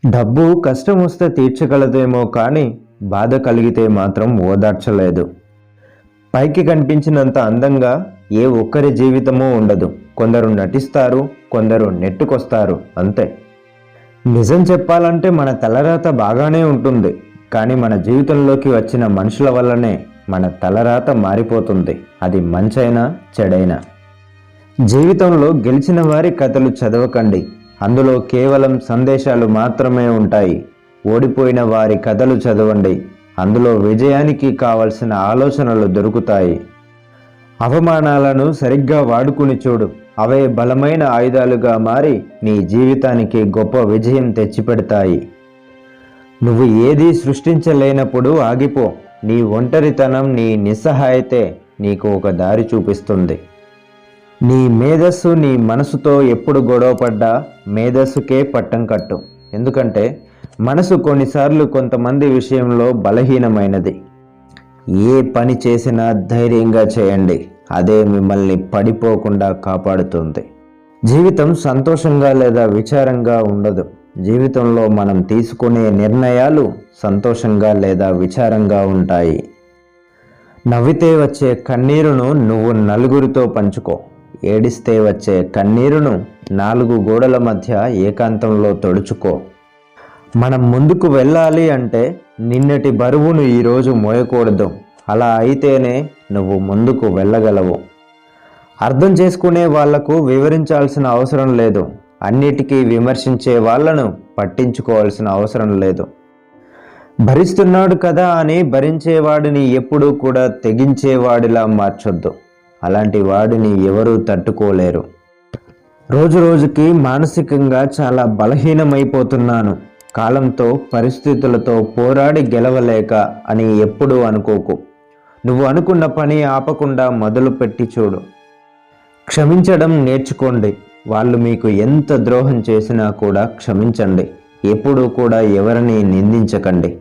డబ్బు కష్టం వస్తే తీర్చగలదేమో కానీ బాధ కలిగితే మాత్రం ఓదార్చలేదు. పైకి కనిపించినంత అందంగా ఏ ఒక్కరి జీవితమూ ఉండదు. కొందరు నటిస్తారు, కొందరు నెట్టుకొస్తారు, అంతే. నిజం చెప్పాలంటే మన తలరాత బాగానే ఉంటుంది, కానీ మన జీవితంలోకి వచ్చిన మనుషుల వల్లనే మన తలరాత మారిపోతుంది. అది మంచైనా చెడైనా. జీవితంలో గెలిచిన వారి కథలు చదవకండి, అందులో కేవలం సందేశాలు మాత్రమే ఉంటాయి. ఓడిపోయిన వారి కథలు చదవండి, అందులో విజయానికి కావలసిన ఆలోచనలు దొరుకుతాయి. అవమానాలను సరిగ్గా వాడుకుని చూడు, అవే బలమైన ఆయుధాలుగా మారి నీ జీవితానికి గొప్ప విజయం తెచ్చిపెడతాయి. నువ్వు ఏదీ సృష్టించలేనప్పుడు ఆగిపో. నీ ఒంటరితనం, నీ నిస్సహాయతే నీకు ఒక దారి చూపిస్తుంది. నీ మేధస్సు నీ మనసుతో ఎప్పుడు గొడవపడ్డా మేధస్సుకే పట్టం కట్టు. ఎందుకంటే మనసు కొన్నిసార్లు కొంతమంది విషయంలో బలహీనమైనది. ఏ పని చేసినా ధైర్యంగా చేయండి, అదే మిమ్మల్ని పడిపోకుండా కాపాడుతుంది. జీవితం సంతోషంగా లేదా విచారంగా ఉండదు. జీవితంలో మనం తీసుకునే నిర్ణయాలు సంతోషంగా లేదా విచారంగా ఉంటాయి. నవ్వితే వచ్చే కన్నీరును నువ్వు నలుగురితో పంచుకో. ఏడిస్తే వచ్చే కన్నీరును 4 గోడల మధ్య ఏకాంతంలో తొడుచుకో. మనం ముందుకు వెళ్ళాలి అంటే నిన్నటి బరువును ఈరోజు మోయకూడదు. అలా అయితేనే నువ్వు ముందుకు వెళ్ళగలవు. అర్థం చేసుకునే వాళ్లకు వివరించాల్సిన అవసరం లేదు. అన్నిటికీ విమర్శించే వాళ్లను పట్టించుకోవాల్సిన అవసరం లేదు. భరిస్తున్నాడు కదా అని భరించేవాడిని ఎప్పుడూ కూడా తెగించేవాడిలా మార్చొద్దు. అలాంటి వాడిని ఎవరూ తట్టుకోలేరు. రోజు రోజుకి మానసికంగా చాలా బలహీనమైపోతున్నాను, కాలంతో పరిస్థితులతో పోరాడి గెలవలేక అని ఎప్పుడూ అనుకోకు. నువ్వు అనుకున్న పని ఆపకుండా మొదలుపెట్టి చూడు. క్షమించడం నేర్చుకోండి. వాళ్ళు మీకు ఎంత ద్రోహం చేసినా కూడా క్షమించండి. ఎప్పుడూ కూడా ఎవరిని నిందించకండి.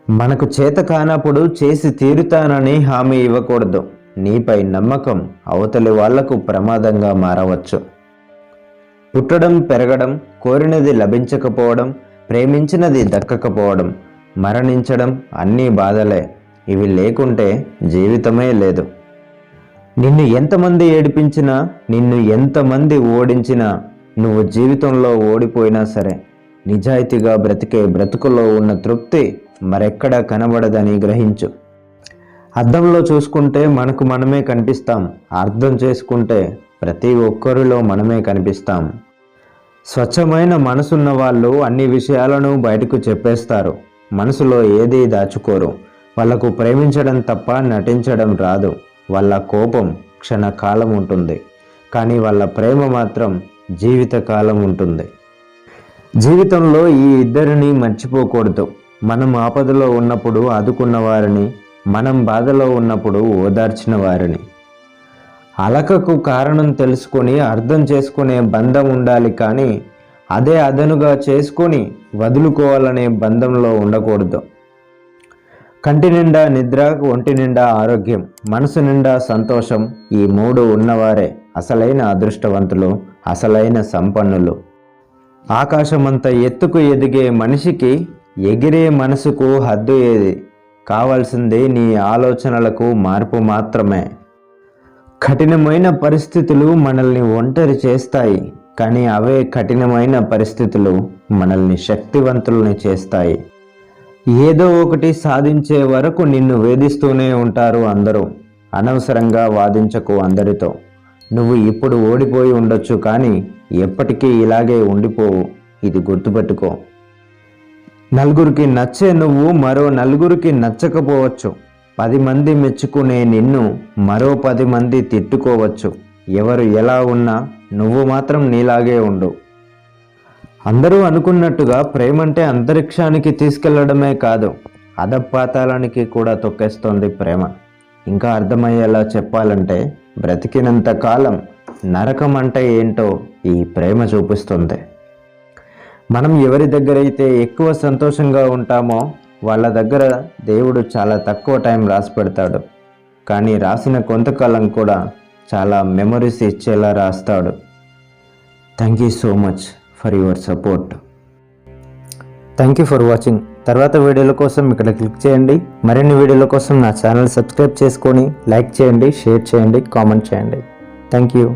మనకు చేత కానప్పుడు చేసి తీరుతానని హామీ ఇవ్వకూడదు. నీపై నమ్మకం అవతలి వాళ్లకు ప్రమాదంగా మారవచ్చు. పుట్టడం, పెరగడం, కోరినది లభించకపోవడం, ప్రేమించినది దక్కకపోవడం, మరణించడం అన్నీ బాధలే. ఇవి లేకుంటే జీవితమే లేదు. నిన్ను ఎంతమంది ఏడిపించినా, నిన్ను ఎంతమంది ఓడించినా, నువ్వు జీవితంలో ఓడిపోయినా సరే నిజాయితీగా బ్రతికే బ్రతుకులో ఉన్న తృప్తి మరెక్కడా కనబడదని గ్రహించు. అద్దంలో చూసుకుంటే మనకు మనమే కనిపిస్తాం. అర్థం చేసుకుంటే ప్రతి ఒక్కరిలో మనమే కనిపిస్తాం. స్వచ్ఛమైన మనసున్న వాళ్ళు అన్ని విషయాలను బయటకు చెప్పేస్తారు. మనసులో ఏదీ దాచుకోరు. వాళ్లకు ప్రేమించడం తప్ప నటించడం రాదు. వాళ్ళ కోపం క్షణకాలం ఉంటుంది, కానీ వాళ్ళ ప్రేమ మాత్రం జీవితకాలం ఉంటుంది. జీవితంలో ఈ ఇద్దరిని మర్చిపోకూడదు. మనం ఆపదలో ఉన్నప్పుడు ఆదుకున్న వారిని, మనం బాధలో ఉన్నప్పుడు ఓదార్చిన వారిని. అలకకు కారణం తెలుసుకొని అర్థం చేసుకునే బంధం ఉండాలి, కానీ అదే అదనుగా చేసుకొని వదులుకోవాలనే బంధంలో ఉండకూడదు. కంటి నిండా నిద్ర, ఒంటి నిండా ఆరోగ్యం, మనసు నిండా సంతోషం, ఈ 3 ఉన్నవారే అసలైన అదృష్టవంతులు, అసలైన సంపన్నులు. ఆకాశమంత ఎత్తుకు ఎదిగే మనిషికి ఎగిరే మనసుకు హద్దు ఏది? కావాల్సింది నీ ఆలోచనలకు మార్పు మాత్రమే. కఠినమైన పరిస్థితులు మనల్ని ఒంటరి చేస్తాయి, కానీ అవే కఠినమైన పరిస్థితులు మనల్ని శక్తివంతుల్ని చేస్తాయి. ఏదో ఒకటి సాధించే వరకు నిన్ను వేధిస్తూనే ఉంటారు అందరూ. అనవసరంగా వాదించకు అందరితో. నువ్వు ఇప్పుడు ఓడిపోయి ఉండొచ్చు, కానీ ఎప్పటికీ ఇలాగే ఉండిపోవు. ఇది గుర్తుపెట్టుకో. నలుగురికి నచ్చే నువ్వు మరో నలుగురికి నచ్చకపోవచ్చు. 10 మంది మెచ్చుకునే నిన్ను మరో 10 మంది తిట్టుకోవచ్చు. ఎవరు ఎలా ఉన్నా నువ్వు మాత్రం నీలాగే ఉండు. అందరూ అనుకున్నట్టుగా ప్రేమంటే అంతరిక్షానికి తీసుకెళ్లడమే కాదు, అధపాతాళానికి కూడా తొక్కేస్తోంది ప్రేమ. ఇంకా అర్థమయ్యేలా చెప్పాలంటే బ్రతికినంత కాలం నరకం అంటే ఏంటో ఈ ప్రేమ చూపిస్తుంది. మనం ఎవరి దగ్గరైతే ఎక్కువ సంతోషంగా ఉంటామో వాళ్ళ దగ్గర దేవుడు చాలా తక్కువ టైం రాసి పెడతాడు, కానీ రాసిన కొంతకాలం కూడా చాలా మెమరీస్ ఇచ్చేలా రాస్తాడు. Thank you so much for your support. Thank you for watching. తర్వాత వీడియోల కోసం ఇక్కడ క్లిక్ చేయండి. మరిన్ని వీడియోల కోసం నా ఛానల్ సబ్స్క్రైబ్ చేసుకొని లైక్ చేయండి, షేర్ చేయండి, కామెంట్ చేయండి. Thank you.